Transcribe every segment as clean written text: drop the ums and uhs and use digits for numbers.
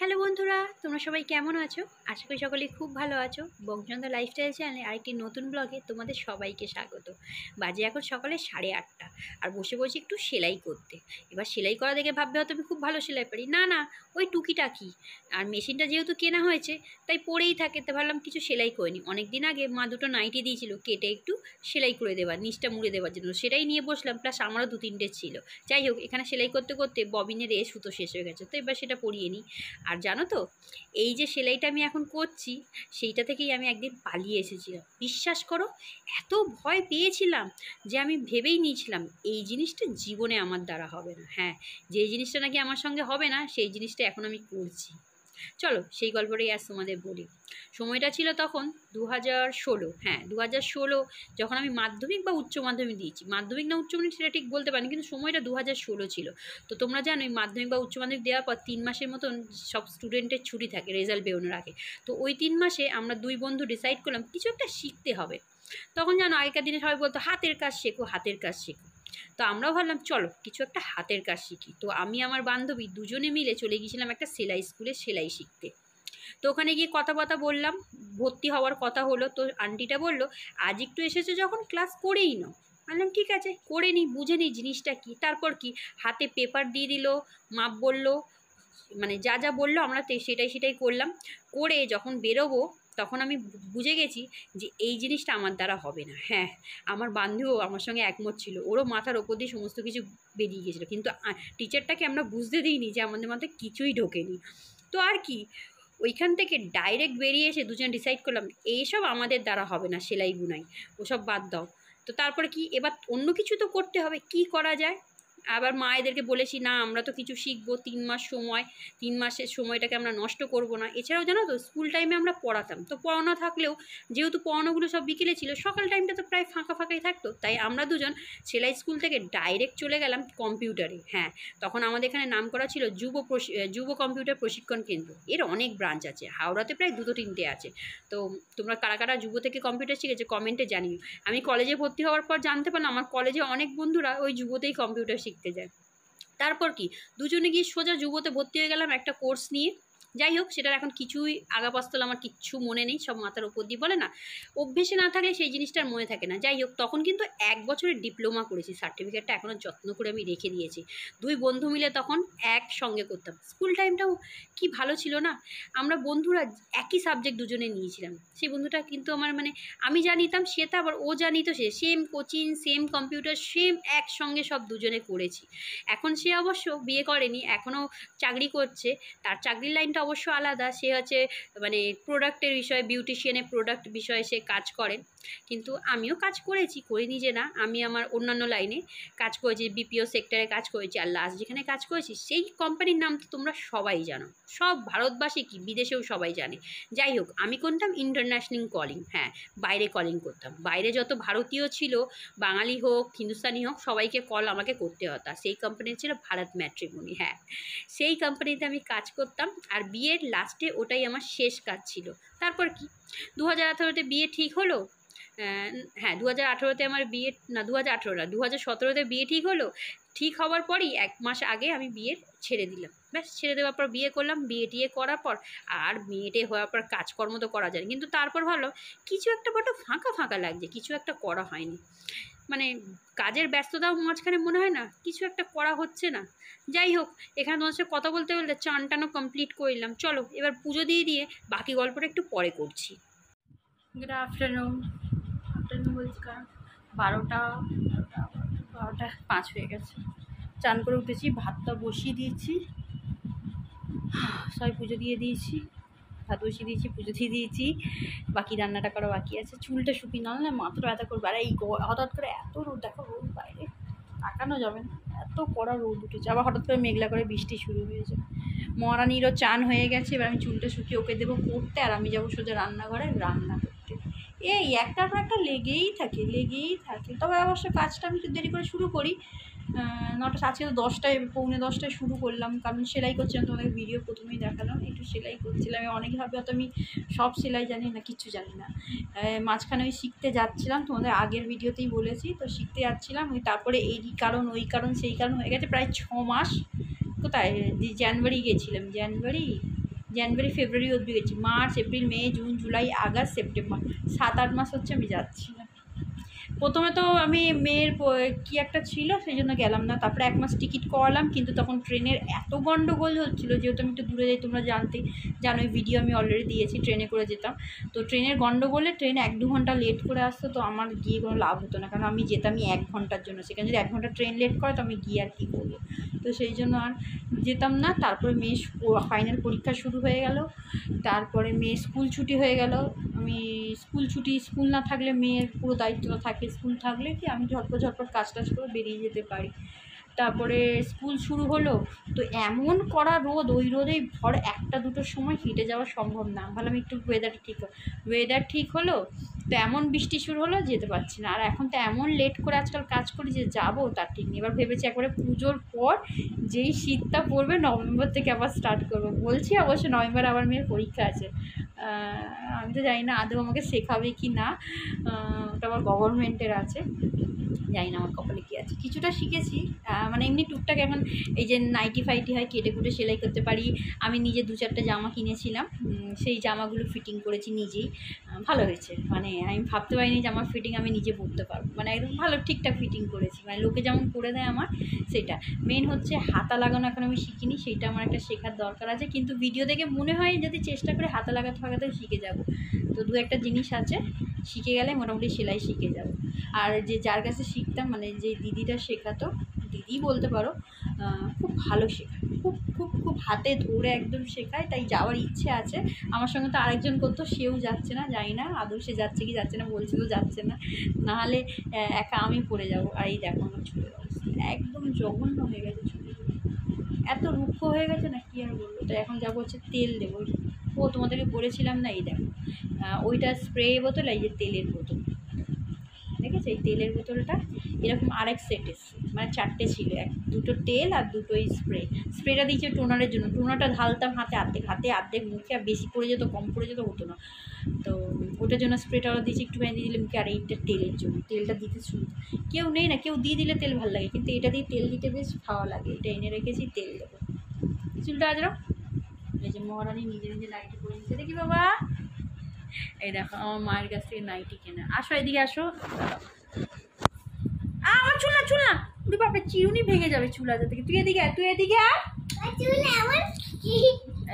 Hello বন্ধুরা, তোমরা সবাই কেমন আছো? আশা করি সকলেই খুব ভালো আছো। বংচন্দ্র লাইফস্টাইল চ্যানেলে আরেকটি নতুন ব্লগে তোমাদের সবাইকে স্বাগত। বাজে এখন সকালে 8:30 আর বসে বসে একটু সেলাই করতে। এবার সেলাই করা দেখে ভাববে হয়তো আমি খুব ভালো সেলাই পারি। না না, ওই টুকিটাকি। আর মেশিনটা যেহেতু কেনা হয়েছে তাই পড়েই থাকে, তো ভাবলাম কিছু সেলাই করে নিই। অনেক দিন আগে মা দুটো নাইটি দিয়েছিল কেটে একটু সেলাই করে দেওয়ার, নিচটা মুড়ে দেওয়ার জন্য, সেটাই নিয়ে বসলাম। প্লাস আমারও 2-3টে ছিল। যাই হোক, এখানে সেলাই করতে করতে ববিনের সুতো শেষ হয়ে গেছে, তো এবার সেটা পরিয়ে নিই। আর জানো তো, এই যে সেলাইটা আমি এখন করছি সেইটা থেকেই আমি একদিন পালিয়ে এসেছিলাম। বিশ্বাস করো, এত ভয় পেয়েছিলাম যে আমি ভেবেই নিয়েছিলাম এই জিনিসটা জীবনে আমার দ্বারা হবে না। হ্যাঁ, যে জিনিসটা নাকি আমার সঙ্গে হবে না সেই জিনিসটা এখন আমি করছি। চলো সেই গল্পটাই আজ তোমাদের বলি। সময়টা ছিল তখন 2016। হ্যাঁ, 2016, যখন আমি মাধ্যমিক বা উচ্চ মাধ্যমিক দিয়েছি। মাধ্যমিক না উচ্চ মাধ্যমিক সেটা ঠিক বলতে পারিনি, কিন্তু সময়টা 2016 ছিল। তো তোমরা জানো, মাধ্যমিক বা উচ্চ মাধ্যমিক দেওয়ার পর 3 মাসের মতন সব স্টুডেন্টের ছুটি থাকে রেজাল্ট বেরোনোর আগে। তো ওই 3 মাসে আমরা দুই বন্ধু ডিসাইড করলাম কিছু একটা শিখতে হবে। তখন জানো, আগেকার দিনে সবাই বলতো হাতের কাজ শেখো, হাতের কাজ শেখো। তো আমরাও ভাবলাম চলো কিছু একটা হাতের কাজ শিখি। তো আমি আমার বান্ধবী দুজনে মিলে চলে গিয়েছিলাম একটা সেলাই স্কুলে সেলাই শিখতে। তো ওখানে গিয়ে কথাবার্তা বললাম, ভর্তি হওয়ার কথা হলো। তো আন্টিটা বললো, আজ একটু এসেছো যখন ক্লাস করেই নাও। বললাম ঠিক আছে, করে নিই, বুঝে নিই জিনিসটা কী। তারপর কি, হাতে পেপার দিয়ে দিল, মাপ বললো, মানে যা যা বললো আমরা সেটাই করলাম। করে যখন বেরোবো তখন আমি বুঝে গেছি যে এই জিনিসটা আমার দ্বারা হবে না। হ্যাঁ, আমার বান্ধবীও আমার সঙ্গে একমত ছিল, ওরও মাথার ওপর দিয়ে সমস্ত কিছু বেরিয়ে গেছিলো, কিন্তু টিচারটাকে আমরা বুঝতে দিইনি যে আমাদের মাথায় কিছুই ঢোকেনি। তো আর কি, ওইখান থেকে ডাইরেক্ট বেরিয়ে এসে দুজন ডিসাইড করলাম এইসব আমাদের দ্বারা হবে না, সেলাই বুনাই ওসব বাদ দাও। তো তারপরে কি, এবার অন্য কিছু তো করতে হবে, কি করা যায়। আবার মায়েদেরকে বলেছি, না আমরা তো কিছু শিখবো, 3 মাস সময়, 3 মাসের সময়টাকে আমরা নষ্ট করব না। এছাড়াও জানো তো, স্কুল টাইমে আমরা পড়াতাম, তো পড়ানো থাকলেও যেহেতু পড়ানোগুলো সব বিকেলে ছিল, সকাল টাইমটা তো প্রায় ফাঁকা ফাঁকাই থাকতো, তাই আমরা দুজন সেলাই স্কুল থেকে ডাইরেক্ট চলে গেলাম কম্পিউটারে। হ্যাঁ, তখন আমাদের এখানে নাম করা ছিল যুব কম্পিউটার প্রশিক্ষণ কেন্দ্র। এর অনেক ব্রাঞ্চ আছে, হাওড়াতে প্রায় 2-3টে আছে। তো তোমরা কারা কারা যুব থেকে কম্পিউটার শিখেছে কমেন্টে জানিও। আমি কলেজে ভর্তি হওয়ার পর জানতে পারলাম আমার কলেজে অনেক বন্ধুরা ওই যুবতেই কম্পিউটার শিখতে যায়। তারপর কি, দুজনে গিয়ে সোজা যুবতে ভর্তি হয়ে গেলাম একটা কোর্স নিয়ে। যাই হোক, সেটার এখন কিছুই আগাপাস্তল আমার কিচ্ছু মনে নেই, সব মাথার ওপর দিয়ে বলে না, অভ্যেসে না থাকলে সেই জিনিসটার মনে থাকে না। যাই হোক, তখন কিন্তু 1 বছরের ডিপ্লোমা করেছি, সার্টিফিকেটটা এখনও যত্ন করে আমি রেখে দিয়েছি। দুই বন্ধু মিলে তখন একসঙ্গে করতাম। স্কুল টাইমটাও কি ভালো ছিল না। আমরা বন্ধুরা একই সাবজেক্ট দুজনে নিয়েছিলাম। সেই বন্ধুটা কিন্তু আমার, মানে আমি যা নিতাম সে তা আবার ও যা নিত সে, same coaching, same computer, same একসঙ্গে সব দুজনে করেছি। এখন সে অবশ্য বিয়ে করেনি, এখনও চাকরি করছে। তার চাকরির লাইনটা অবশ্য আলাদা, সে হচ্ছে মানে প্রোডাক্টের বিষয়ে, বিউটিশিয়ানের প্রোডাক্ট বিষয়ে সে কাজ করে। কিন্তু আমিও কাজ করিনি যে না, আমি আমার অন্যান্য লাইনে কাজ করেছি, বিপিও সেক্টরে কাজ করেছি। আর লাস্ট যেখানে কাজ করেছি সেই কোম্পানির নাম তো তোমরা সবাই জানো, সব ভারতবাসী কি বিদেশেও সবাই জানে। যাই হোক, আমি করতাম ইন্টারন্যাশনাল কলিং। হ্যাঁ, বাইরে কলিং করতাম। বাইরে যত ভারতীয় ছিল, বাঙালি হোক হিন্দুস্তানি হোক, সবাইকে কল আমাকে করতে হতো। সেই কোম্পানি ছিল ভারত ম্যাট্রিমনি। হ্যাঁ, সেই কোম্পানিতে আমি কাজ করতাম। আর বিয়ের লাস্টে ওটাই আমার শেষ কাজ ছিল। তারপর কি, 2018-তে বিয়ে ঠিক হলো। হ্যাঁ, 2018-তে আমার বিয়ে, না 2018 না, 2017-তে বিয়ে ঠিক হলো। ঠিক হওয়ার পরই 1 মাস আগে আমি বিয়ে ছেড়ে দিলাম। ব্যাস, ছেড়ে দেওয়ার পর বিয়ে করলাম। বিয়ে করার পর আর মেয়েটে হওয়ার পর কাজকর্ম তো করা যায়, কিন্তু তারপর ভালো কিছু একটা বড় ফাঁকা ফাঁকা লাগছে, কিছু একটা করা হয়নি। মানে কাজের ব্যস্ততাও মাঝখানে মনে হয় না কিছু একটা করা হচ্ছে না। যাই হোক, এখানে তোমার সাথে কথা বলতে বলতে চান টানও কমপ্লিট করলাম। চলো এবার পুজো দিয়ে বাকি গল্পটা একটু পরে করছি। Good afternoon. বলছি কারণ 12টা 5 হয়ে গেছে। চান করে উঠেছি, ভাতটা বসিয়ে দিয়েছি, সবাই পুজো দিয়ে দিয়েছি, ভাত বসিয়ে দিয়েছি, পুজো দিয়ে দিয়েছি। বাকি রান্নাটা করা বাকি আছে। চুলটা শুকিয়ে না মাথাটা ব্যথা করবে। আর এই হঠাৎ করে এত রোদ, দেখো রোদ বাইরে তাকানো যাবে না, এত কড়া রোদ উঠেছে। আবার হঠাৎ করে মেঘলা করে বৃষ্টি শুরু হয়েছে। মহারানীরও চান হয়ে গেছে, এবার আমি চুলটা শুকিয়ে ওকে দেবো করতে, আর আমি যাবো সোজা রান্নাঘরে রান্না করতে। এই একটার পর একটা লেগেই থাকে। তবে অবশ্য কাজটা আমি একটু দেরি করে শুরু করি। 9টা, আজকে তো 10টায়, 9:45 শুরু করলাম, কারণ সেলাই করছিলাম। তোমাদের ভিডিও প্রথমেই দেখালাম, একটু সেলাই করছিলাম। অনেকে ভাবে হয়তো আমি সব সেলাই জানি না, কিচ্ছু জানি না। মাঝখানে ওই শিখতে যাচ্ছিলাম, তোমাদের আগের ভিডিওতেই বলেছি, তো শিখতে যাচ্ছিলাম। ওই তারপরে এই কারণ ওই কারণ সেই কারণ হয়ে গেছে প্রায় 6 মাস। কোথায়, জানুয়ারি গেছিলাম, জানুয়ারি জানুয়ারি ফেব্রুয়ারি অবধি গেছি, March April May June July August September, 7-8 মাস হচ্ছে আমি যাচ্ছি না। প্রথমে তো আমি মেয়ের কী একটা ছিল সেই জন্য গেলাম না, তারপরে 1 মাস টিকিট করালাম, কিন্তু তখন ট্রেনের এত গণ্ডগোল হচ্ছিলো, যেহেতু আমি একটু দূরে যাই, তোমরা জানো ভিডিও আমি অলরেডি দিয়েছি, ট্রেনে করে যেতাম। তো ট্রেনের গণ্ডগোলে ট্রেন 1-2 ঘন্টা লেট করে আসতো, তো আমার গিয়ে কোনো লাভ হতো না, কারণ আমি যেতামই 1 ঘন্টার জন্য, সেখানে যদি 1 ঘন্টা ট্রেন লেট করে তো আমি গিয়ে আর কী করবো। তো সেই জন্য আর যেতাম না। তারপরে মেয়ে ফাইনাল পরীক্ষা শুরু হয়ে গেল, তারপরে মেয়ে স্কুল ছুটি হয়ে গেল। আমি স্কুল না থাকলে মেয়ের পুরো দায়িত্বটা থাকে, স্কুল থাকলে কি আমি ঝটপট কাজ করে বেরিয়ে যেতে পারি। তারপরে স্কুল শুরু হলো, তো এমন কড়া রোদ, ওই রোদেই ভর 1-2টোর সময় হেঁটে যাওয়া সম্ভব না। ভাবলাম একটু ওয়েদার ঠিক হলো, তো এমন বৃষ্টি শুরু হলো, যেতে পারছি না। আর এখন তো এমন লেট করে আজকাল কাজ করি যে যাবো তার ঠিক নেই। এবার ভেবেছি একবারে পুজোর পর যেই শীতটা পড়বে নভেম্বর থেকে আবার স্টার্ট করবো বলছি। অবশ্য নভেম্বর আবার মেয়ের পরীক্ষা আছে। আমি তো জানি না আদৌ আমাকে শেখাবে কি না, ওটা আবার গভর্নমেন্টের আছে, জানি না আমার কপালে কী আছে। কিছুটা শিখেছি, মানে এমনি টুকটাক এখন এই যে নাইটি ফাইটি হয় কেটে কুটে সেলাই করতে পারি। আমি নিজে 2-4টা জামা কিনেছিলাম, সেই জামাগুলো ফিটিং করেছি নিজেই, ভালো হয়েছে। মানে আমি ভাবতে পারিনি যে আমার ফিটিং আমি নিজে পরতে পারবো, মানে একদম ভালো ঠিকঠাক ফিটিং করেছি, মানে লোকে যেমন করে দেয় আমার সেটা। মেন হচ্ছে হাতা লাগানো এখন আমি শিখিনি, সেইটা আমার একটা শেখার দরকার আছে, কিন্তু ভিডিও দেখে মনে হয় যদি চেষ্টা করে হাতা লাগাতেও শিখে যাব। তো 2-একটা জিনিস আছে, শিখে গেলে মোটামুটি সেলাই শিখে যাবো। আর যার কাছে শিখতাম, মানে যে দিদিটা শেখাতো, দিদি বলতে পারো, খুব ভালো শেখায়, খুব খুব খুব হাতে ধরে একদম শেখায়, তাই যাওয়ার ইচ্ছে আছে। আমার সঙ্গে তো আরেকজন করতো, সেও যাচ্ছে না, জানি না আদৌ সে যাচ্ছে কি যাচ্ছে না, বলছে তো যাচ্ছে না, নাহলে একা আমি পড়ে যাবো। আর এই দেখো আমার চুলের অবস্থা একদম জঘন্য হয়ে গেছে, চুলগুলো এত রুক্ষ হয়ে গেছে না কি আর বলবো। তো এখন যাবো হচ্ছে তেল দেবো। তোমাদেরকে বলেছিলাম না, এই দেখো ওইটা স্প্রে বোতল, এই যে তেলের বোতল দেখেছো, এই তেলের বোতলটা এরকম আরেক সেট এসছে, মানে 4টে ছিল, 2টো তেল আর 2টোই স্প্রেটা দিয়েছে টোনারের জন্য। টোনারটা ঢালতাম হাতে অর্ধেক মুখে, আর বেশি পড়ে যেত কম পড়ে যেত হতো না, তো ওটার জন্য স্প্রেটা ওরা দিয়েছে একটুখানি দিয়ে দিলে মুখে। আর এইটা তেলের জন্য, তেলটা দিতে শুরু কেউ নেই না, কেউ দিয়ে দিলে তেল ভালো লাগে, কিন্তু এটা দিয়ে তেল দিতে বেশ ভালো লাগে। এটা এনে রেখেছি, তেল দেবো। চুলটা আজরাও, এই যে মহারানী নিজে নিজে নাইটি করে নিচ্ছে, দেখি বাবা, এই দেখো আমার মায়ের কাছ থেকে নাইটি কেনা। আসো এদিকে আসো, আমার চুল না বাপরে, চিরুনি ভেঙে যাবে চুল আজ থেকে। তুই এদিকে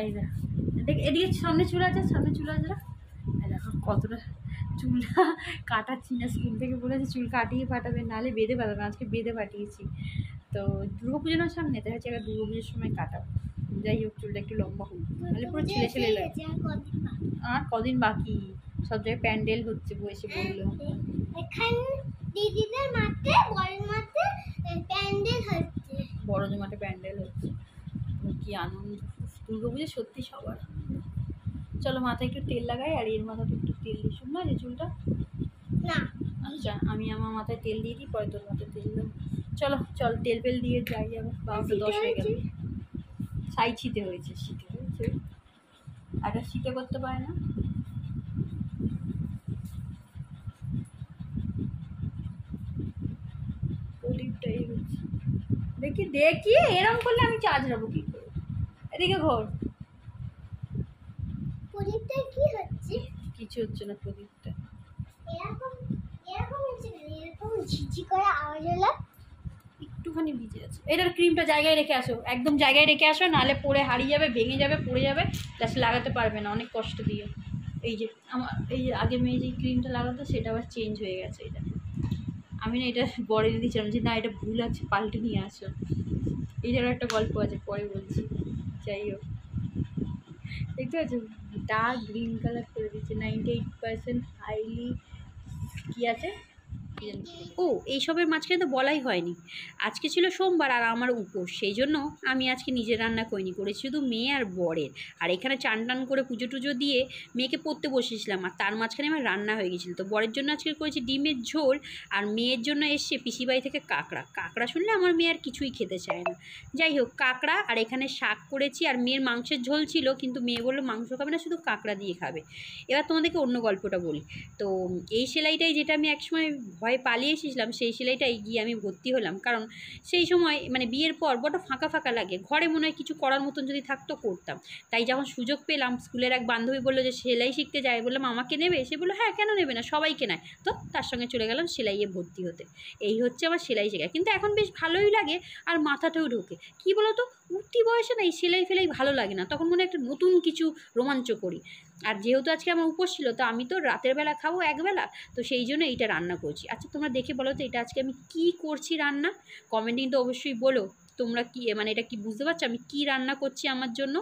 এই দেখ এদিকে সামনে চুল আছে এই দেখো কতটা চুলটা কাটাচ্ছি না, স্কিন থেকে বলেছে চুল কাটিয়ে পাঠাবে, নাহলে বেঁধে পাঠাবে। আজকে বেঁধে পাঠিয়েছি। তো দুর্গাপুজোর সামনে দেখা যাচ্ছে, দুর্গাপুজোর সময় কাটাবো। যাই হোক, চুলটা একটু লম্বা হোক, নাহলে পুরো ছেলে লাগে। আর কদিন বাকি, সব জায়গায় প্যান্ডেল হচ্ছে, বসে বললো বড় জমাটে প্যান্ডেল হচ্ছে, কি আনন্দ। দুর্গাপুজো সত্যি সবার। চলো মাথায় একটু তেল লাগাই, আর এর মাথাতে একটু তেল দিই, শুন না যে চুলটা না। আচ্ছা আমি আমার মাথায় তেল দিয়ে দিই, পরে তোর মাথায় তেল দেবো। চল তেল দিয়ে যাই। আবার 12টা 10 হয়ে গেল। শীতে হয়েছে একটা শীতে করতে পারে না। প্রদীপটাই হচ্ছে, দেখি এরকম করলে আমি চার্জ যাবো কি করে। এদিকে ঘর, প্রদীপটা কি হচ্ছে? কিছু হচ্ছে না, প্রদীপটা এরকম ঝিঝি করে আওয়াজ হলো, একটুখানি ভিজে আছে। এটার ক্রিমটা জায়গায় রেখে আসো, একদম জায়গায় রেখে আসো, নাহলে পরে হারিয়ে যাবে, ভেঙে যাবে, পড়ে যাবে, লাস্টে লাগাতে পারবে না, অনেক কষ্ট দিয়ে। এই যে আমার এই যে আগে মেয়ে যে ক্রিমটা লাগাতো সেটা আবার চেঞ্জ হয়ে গেছে। এটা আমি না এটা বড় এনে দিয়েছিলাম যে না এটা ভুল আছে, পাল্টে নিয়ে আসো। এইটারও একটা গল্প আছে, পরে বলছি। যাই হোক, দেখতে পাচ্ছ ডার্ক গ্রিন কালার করে দিচ্ছে, 98% হাইলি কী আছে। ও এইসবের মাঝখানে তো বলাই হয়নি, আজকে ছিল সোমবার আর আমার উপোস, সেই জন্য আমি আজকে নিজের রান্না করেছি শুধু মেয়ে আর বরের। আর এখানে চান টান করে পুজো টুজো দিয়ে মেয়েকে পড়তে বসেছিলাম, আর তার মাঝখানে আমার রান্না হয়ে গেছিলো। তো বরের জন্য আজকে করেছি ডিমের ঝোল, আর মেয়ের জন্য এসছে পিসিবাড়ি থেকে কাঁকড়া শুনলে আমার মেয়ে আর কিছুই খেতে চায় না। যাই হোক, কাঁকড়া আর এখানে শাক করেছি, আর মেয়ের মাংসের ঝোল ছিল, কিন্তু মেয়ে বললো মাংস খাবে না, শুধু কাঁকড়া দিয়ে খাবে। এবার তোমাদেরকে অন্য গল্পটা বলি। তো এই সেলাইটাই, যেটা আমি একসময় ভয়ে পালিয়ে এসেছিলাম সেই সেলাইটাই গিয়ে আমি ভর্তি হলাম। কারণ সেই সময় মানে বিয়ের পর বড় ফাঁকা ফাঁকা লাগে, ঘরে মনে হয় কিছু করার মতন যদি থাকতো করতাম। তাই যখন সুযোগ পেলাম, স্কুলের এক বান্ধবী বললো যে সেলাই শিখতে যায়, বললাম আমাকে নেবে? সে বললো হ্যাঁ, কেন নেবে না, সবাইকে নেয়। তো তার সঙ্গে চলে গেলাম সেলাইয়ে ভর্তি হতে। এই হচ্ছে আমার সেলাই শেখা, কিন্তু এখন বেশ ভালোই লাগে আর মাথাতেও ঢোকে। কী বলো তো, উঠতি বয়সে না এই সেলাই ফেলাই ভালো লাগে না, তখন মনে একটা নতুন কিছু রোমাঞ্চ করি। আর যেহেতু আজকে আমার উপোস ছিল, তো আমি তো রাতের বেলা খাবো একবেলা, তো সেই জন্য এইটা রান্না করছি। আচ্ছা তোমরা দেখে বলো তো এটা আজকে আমি কী করছি রান্না, কমেন্টে কিন্তু অবশ্যই বলো তোমরা কি মানে এটা কি বুঝতে পারছো আমি কি রান্না করছি আমার জন্য।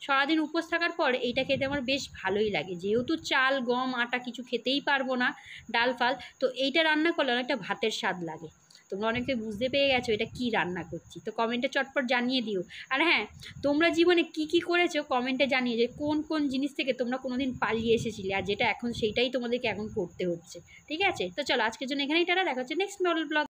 সারাদিন উপোস থাকার পর এইটা খেতে আমার বেশ ভালোই লাগে, যেহেতু চাল গম আটা কিছু খেতেই পারবো না, ডাল ফাল, তো এইটা রান্না করলে অনেকটা ভাতের স্বাদ লাগে। তোমরা অনেকে বুঝতে পেরে গেছো এটা কি রান্না করছি, তো কমেন্টে চটপট জানিয়ে দিও। আর হ্যাঁ, তোমরা জীবনে কি কি করেছো কমেন্টে জানিয়ে, যে কোন কোন জিনিস থেকে তোমরা কোনোদিন পালিয়ে এসেছিলে আর যেটা এখন সেইটাই তোমাদেরকে এখন করতে হচ্ছে। ঠিক আছে, তো চলো আজকের জন্য এখানেই টাটা, দেখা হচ্ছে নেক্সট মডেল ব্লগ।